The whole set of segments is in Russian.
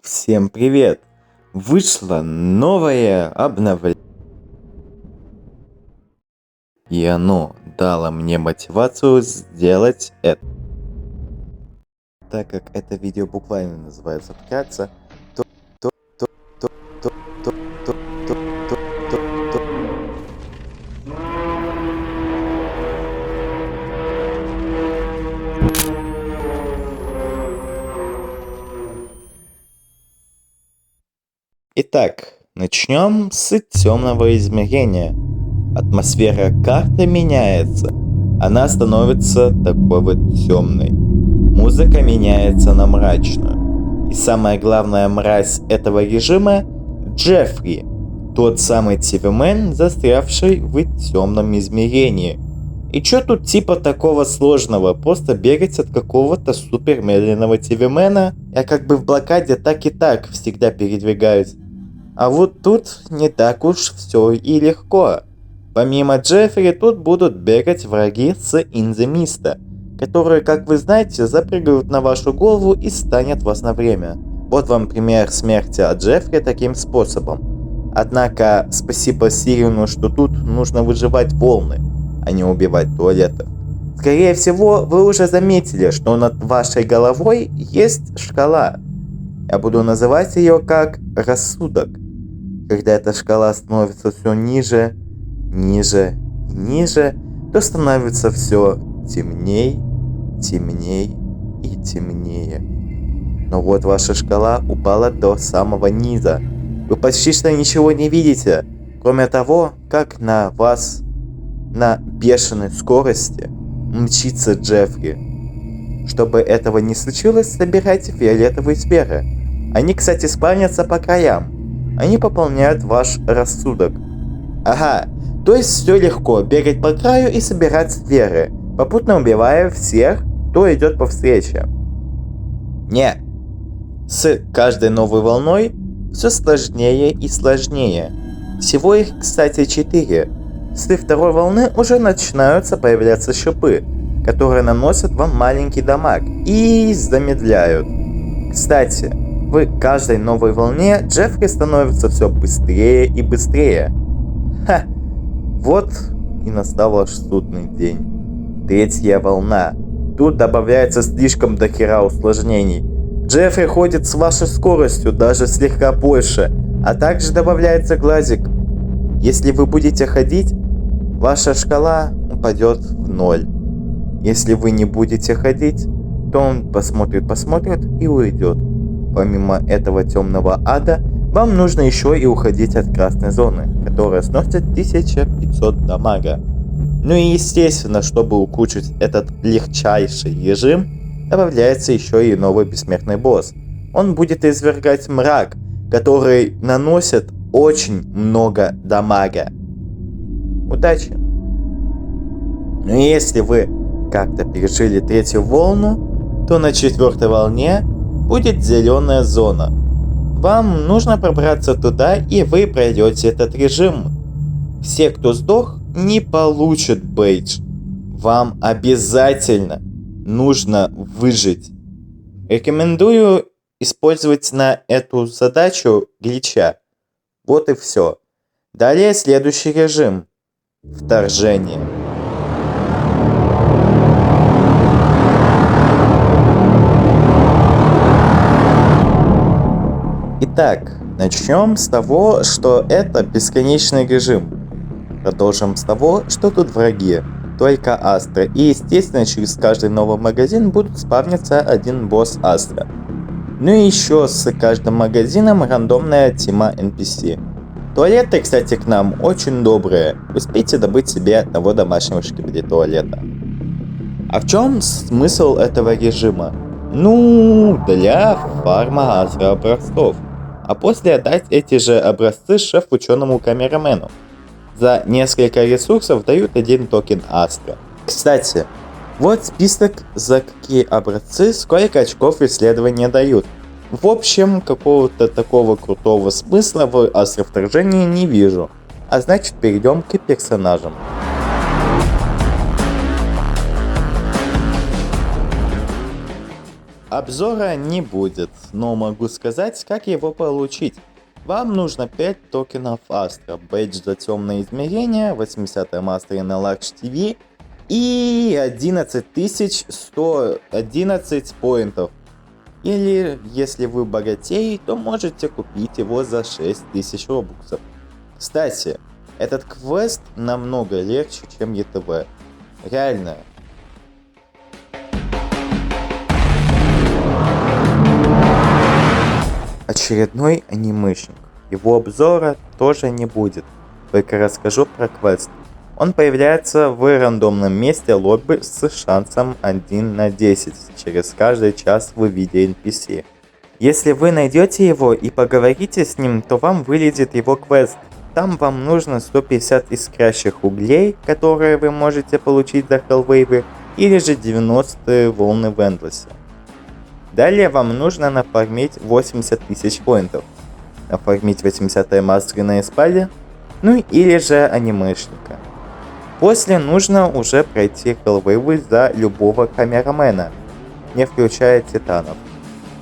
Всем привет! Вышло новое обновление, и оно дало мне мотивацию сделать это. Так как это видео буквально называется «Вкратце», то, то, то, то, то, то, то, то, то, то, то. Итак, начнем с темного измерения. Атмосфера карты меняется. Она становится такой вот темной. Музыка меняется на мрачную. И самая главная мразь этого режима — Джеффри. Тот самый ТВ-мен, застрявший в темном измерении. И чё тут типа такого сложного? Просто бегать от какого-то супер медленного ТВ-мена? Я как бы в блокаде так и так всегда передвигаюсь. А вот тут не так уж все и легко. Помимо Джеффри, тут будут бегать враги с Инземиста, которые, как вы знаете, запрыгают на вашу голову и станет вас на время. Вот вам пример смерти от Джеффри таким способом. Однако, спасибо Сирину, что тут нужно выживать волны, а не убивать туалетов. Скорее всего, вы уже заметили, что над вашей головой есть шкала. Я буду называть ее как рассудок. Когда эта шкала становится все ниже, ниже и ниже, то становится все темней, темней и темнее. Но вот ваша шкала упала до самого низа. Вы почти что ничего не видите, кроме того, как на вас на бешеной скорости мчится Джеффри. Чтобы этого не случилось, собирайте фиолетовые сферы. Они, кстати, спавнятся по краям. Они пополняют ваш рассудок. Ага, то есть все легко, бегать по краю и собирать сферы, попутно убивая всех, кто идет по встрече. Не. С каждой новой волной все сложнее и сложнее. Всего их, кстати, 4. С второй волны уже начинаются появляться шипы, которые наносят вам маленький дамаг и замедляют. Кстати, в каждой новой волне Джеффри становится все быстрее и быстрее. Ха! Вот и настал ваш судный день. 3-я волна. Тут добавляется слишком дохера усложнений. Джеффри ходит с вашей скоростью, даже слегка больше, а также добавляется глазик. Если вы будете ходить, ваша шкала упадет в 0. Если вы не будете ходить, то он посмотрит и уйдет. Помимо этого темного ада, вам нужно еще и уходить от красной зоны, которая сносит 1500 дамага. Ну и естественно, чтобы улучшить этот легчайший режим, добавляется еще и новый бессмертный босс. Он будет извергать мрак, который наносит очень много дамага. Удачи! Но если вы как-то пережили 3-ю волну, то на 4-й волне будет зеленая зона. Вам нужно пробраться туда, и вы пройдете этот режим. Все, кто сдох, не получат бейдж. Вам обязательно нужно выжить. Рекомендую использовать на эту задачу глича. Вот и все. Далее следующий режим. Вторжение. Итак, начнем с того, что это бесконечный режим. Продолжим с того, что тут враги, только Астра, и естественно через каждый новый магазин будут спавниться один босс Астра. Ну и еще с каждым магазином рандомная тима NPC. Туалеты, кстати, к нам очень добрые, успейте добыть себе одного домашнего шкибиди туалета. А в чем смысл этого режима? Ну, для фарма Астра образцов. А после отдать эти же образцы шеф-ученому камерамену. За несколько ресурсов дают 1 токен Астра. Кстати, вот список, за какие образцы сколько очков исследования дают. В общем, какого-то такого крутого смысла в Астровторжении не вижу. А значит, перейдем к персонажам. Обзора не будет, но могу сказать, как его получить. Вам нужно 5 токенов Astra, бейдж за темное измерение, 80-я мастер на Large TV и 11111 поинтов. Или, если вы богатей, то можете купить его за 6000 робуксов. Кстати, этот квест намного легче, чем ЕТВ. Реально. Очередной анимешник. Его обзора тоже не будет, только расскажу про квест. Он появляется в рандомном месте лобби с шансом 1 на 10 через каждый час в виде NPC. Если вы найдете его и поговорите с ним, то вам вылезет его квест. Там вам нужно 150 искрящих углей, которые вы можете получить за Hellwave, или же 90 волны в Эндлесе. Далее вам нужно нафармить 80 тысяч поинтов, нафармить 80-е мастеры на эспаде, ну или же анимешника. После нужно уже пройти Hellwave за любого камерамена, не включая титанов.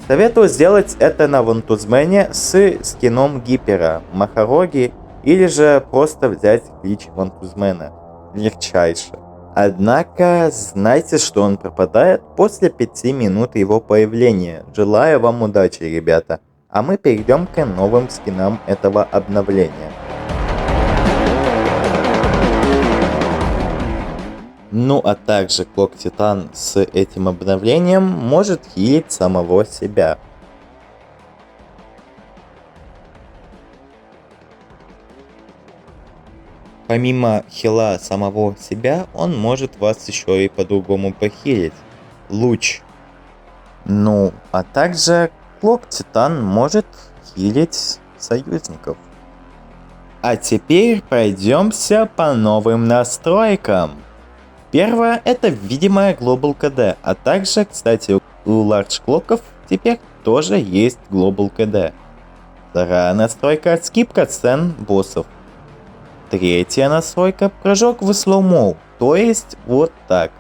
Советую сделать это на Вантузмене с скином Гипера, Махароги, или же просто взять клич Вантузмена. Легчайше. Однако, знайте, что он пропадает после 5 минут его появления. Желаю вам удачи, ребята. А мы перейдем к новым скинам этого обновления. Ну а также Клок Титан с этим обновлением может хилить самого себя. Помимо хила самого себя, он может вас еще и по-другому похилить. Луч. Ну, а также Клок Титан может хилить союзников. А теперь пройдемся по новым настройкам. Первое — это видимая Global KD, а также, кстати, у Large Clock'ов теперь тоже есть Global KD. Вторая настройка — скипка сцен боссов. Третья настройка — прыжок в слоумо, то есть вот так.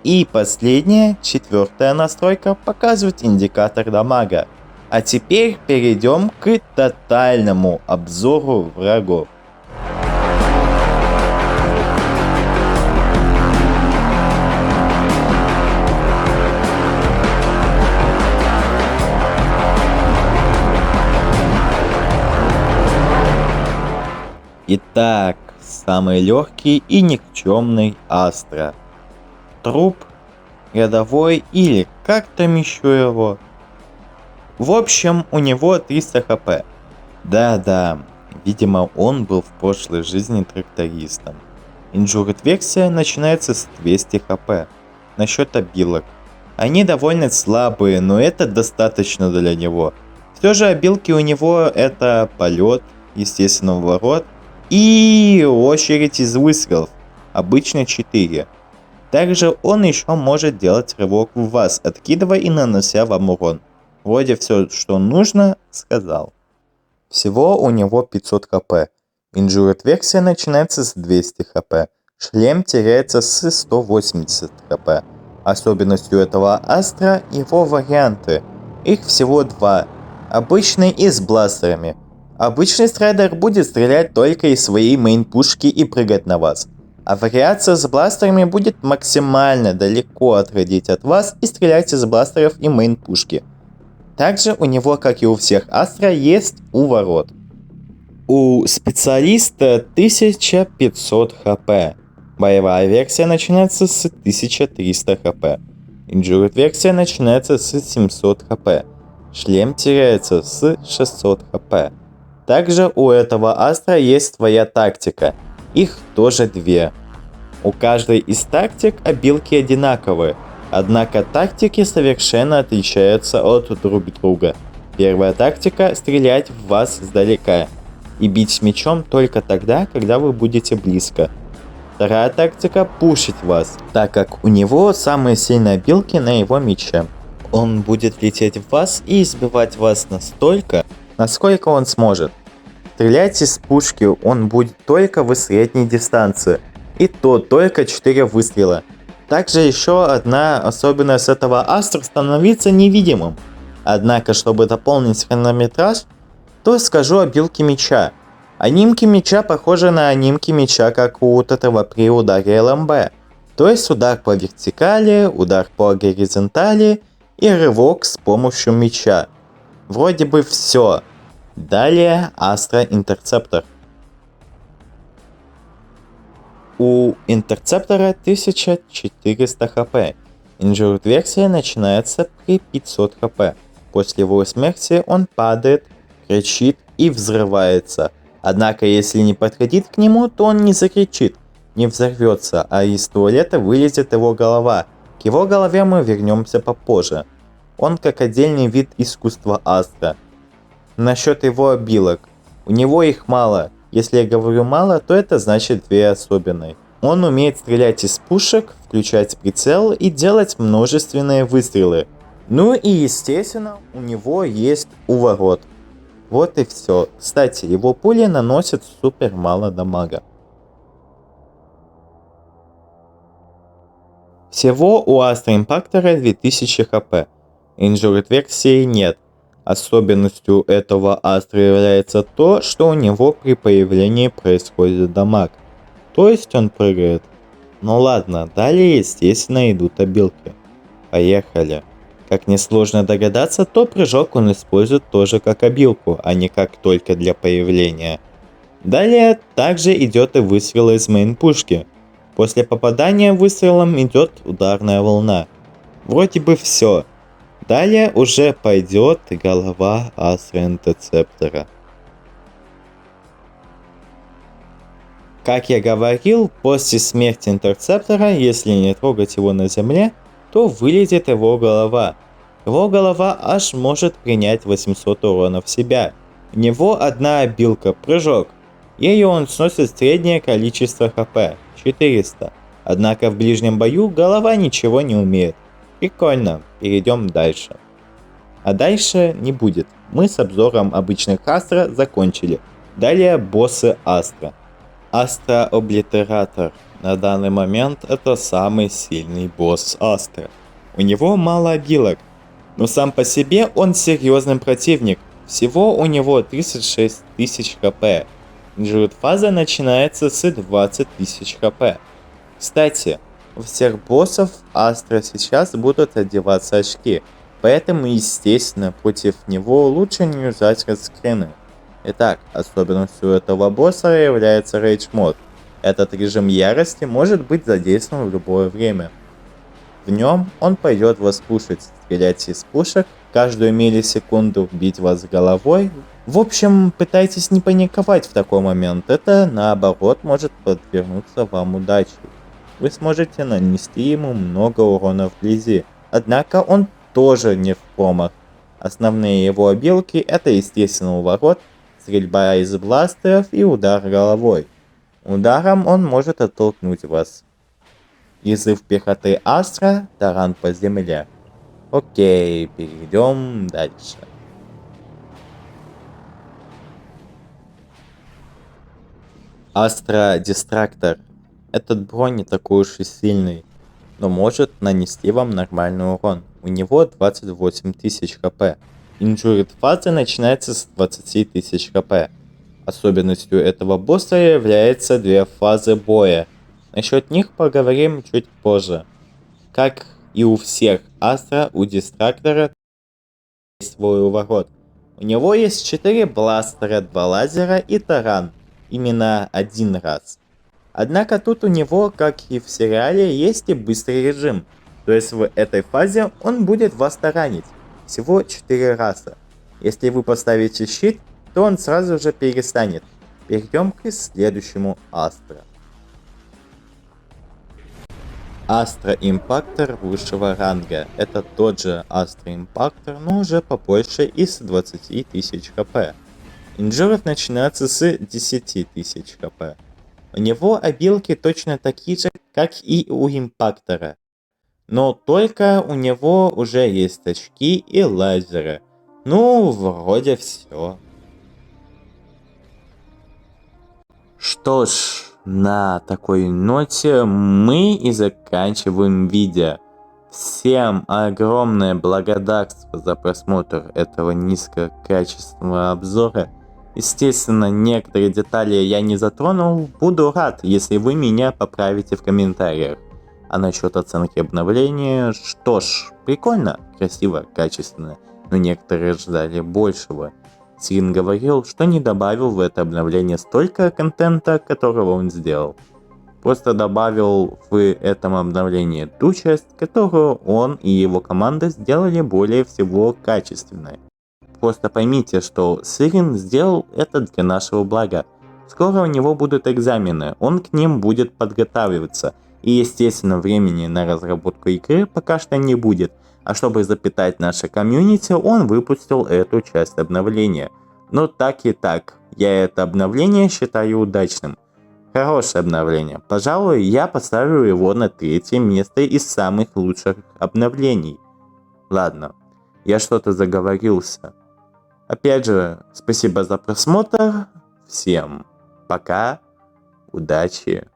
И последняя, четвертая настройка, показывает индикатор дамага. А теперь перейдем к тотальному обзору врагов. Итак, самый легкий и никчемный Астра. Труп, рядовой или как там еще его. В общем, у него 300 хп. Да-да, видимо он был в прошлой жизни трактористом. Injured версия начинается с 200 хп. Насчет обилок. Они довольно слабые, но это достаточно для него. Все же обилки у него это полет, естественно ворот, и очередь из выстрелов, обычно 4. Также он еще может делать рывок в вас, откидывая и нанося вам урон. Вроде все, что нужно, сказал. Всего у него 500 хп. Injured версия начинается с 200 хп. Шлем теряется с 180 хп. Особенностью этого Астра его варианты. Их всего 2. Обычный и с бластерами. Обычный страйдер будет стрелять только из своей мейн-пушки и прыгать на вас. А вариация с бластерами будет максимально далеко отходить от вас и стрелять из бластеров и мейн-пушки. Также у него, как и у всех Астра, есть уворот. У специалиста 1500 хп. Боевая версия начинается с 1300 хп. Injured версия начинается с 700 хп. Шлем теряется с 600 хп. Также у этого Астра есть своя тактика. Их тоже 2. У каждой из тактик обилки одинаковые. Однако тактики совершенно отличаются от друг друга. Первая тактика — стрелять в вас издалека и бить мечом только тогда, когда вы будете близко. Вторая тактика — пушить вас, так как у него самые сильные обилки на его мече. Он будет лететь в вас и избивать вас настолько, насколько он сможет. Стрелять из пушки он будет только в средней дистанции, и то только 4 выстрела. Также еще одна особенность этого Астра — становиться невидимым. Однако, чтобы дополнить хронометраж, то скажу о билке меча. Анимки меча похожи на анимки меча, как у этого при ударе ЛМБ. То есть удар по вертикали, удар по горизонтали и рывок с помощью меча. Вроде бы все. Далее Астра Интерцептор. У Интерцептора 1400 хп. Injured версия начинается при 500 хп. После его смерти он падает, кричит и взрывается. Однако, если не подходить к нему, то он не закричит, не взорвется, а из туалета вылезет его голова. К его голове мы вернемся попозже. Он как отдельный вид искусства Астра. Насчет его обилок. У него их мало. Если я говорю мало, то это значит две особенные. Он умеет стрелять из пушек, включать прицел и делать множественные выстрелы. Ну и естественно, у него есть уворот. Вот и все. Кстати, его пули наносят супер мало дамага. Всего у Астра Импактора 2000 хп. Injured версии нет. Особенностью этого Астра является то, что у него при появлении происходит дамаг. То есть он прыгает. Ну ладно, далее естественно идут обилки. Поехали. Как несложно догадаться, то прыжок он использует тоже как обилку, а не как только для появления. Далее также идет и выстрел из мейн-пушки. После попадания выстрелом идет ударная волна. Вроде бы все. Далее уже пойдет голова Астра Интерцептора. Как я говорил, после смерти Интерцептора, если не трогать его на земле, то вылезет его голова. Его голова аж может принять 800 урона в себя. У него одна обилка — прыжок. Ею он сносит среднее количество хп — 400. Однако в ближнем бою голова ничего не умеет. Прикольно, перейдем дальше. А дальше не будет. Мы с обзором обычных Астра закончили. Далее боссы Астра. Астра Облитератор. На данный момент это самый сильный босс Астра. У него мало обилок, но сам по себе он серьезный противник. Всего у него 36 тысяч хп. Injured фаза начинается с 20 тысяч хп. Кстати, у всех боссов Астра сейчас будут одеваться очки, поэтому естественно против него лучше не юзать радскрины. Итак, особенностью этого босса является Rage мод. Этот режим ярости может быть задействован в любое время. В нем он пойдет вас пушить, стрелять из пушек, каждую миллисекунду бить вас головой. В общем, пытайтесь не паниковать в такой момент, это наоборот может подвернуться вам удачей. Вы сможете нанести ему много урона вблизи, однако он тоже не в промах. Основные его обилки — это естественно уворот, стрельба из бластеров и удар головой. Ударом он может оттолкнуть вас. Язык пехоты Астра — таран по земле. Окей, перейдем дальше. Астра Дистрактор. Этот бронь не такой уж и сильный, но может нанести вам нормальный урон. У него 28 тысяч хп. Injured фаза начинается с 20 тысяч хп. Особенностью этого босса является две фазы боя. Насчет них поговорим чуть позже. Как и у всех Астра, у Дистрактора есть свой уворот. У него есть 4 бластера, 2 лазера и таран. Именно один раз. Однако тут у него, как и в сериале, есть и быстрый режим. То есть в этой фазе он будет вас таранить. Всего 4 раза. Если вы поставите щит, то он сразу же перестанет. Перейдем к следующему Астра. Астра Импактор высшего ранга. Это тот же Астра Импактор, но уже побольше и с 20 тысяч хп. Инжуров начинается с 10 тысяч хп. У него обилки точно такие же, как и у Импактора. Но только у него уже есть очки и лазеры. Ну, вроде все. Что ж, На такой ноте мы и заканчиваем видео. Всем огромное благодарство за просмотр этого низкокачественного обзора. Естественно, некоторые детали я не затронул. Буду рад, если вы меня поправите в комментариях. А насчет оценки обновления, что ж, прикольно, красиво, качественно, но некоторые ждали большего. Син говорил, что не добавил в это обновление столько контента, которого он сделал. Просто добавил в этом обновлении ту часть, которую он и его команда сделали более всего качественной. Просто поймите, что Сирин сделал это для нашего блага. Скоро у него будут экзамены, он к ним будет подготавливаться. И естественно времени на разработку игры пока что не будет. А чтобы запитать наше комьюнити, он выпустил эту часть обновления. Но так и так, я это обновление считаю удачным. Хорошее обновление. Пожалуй, я поставлю его на 3-е место из самых лучших обновлений. Ладно, я что-то заговорился. Опять же, спасибо за просмотр. Всем пока, удачи.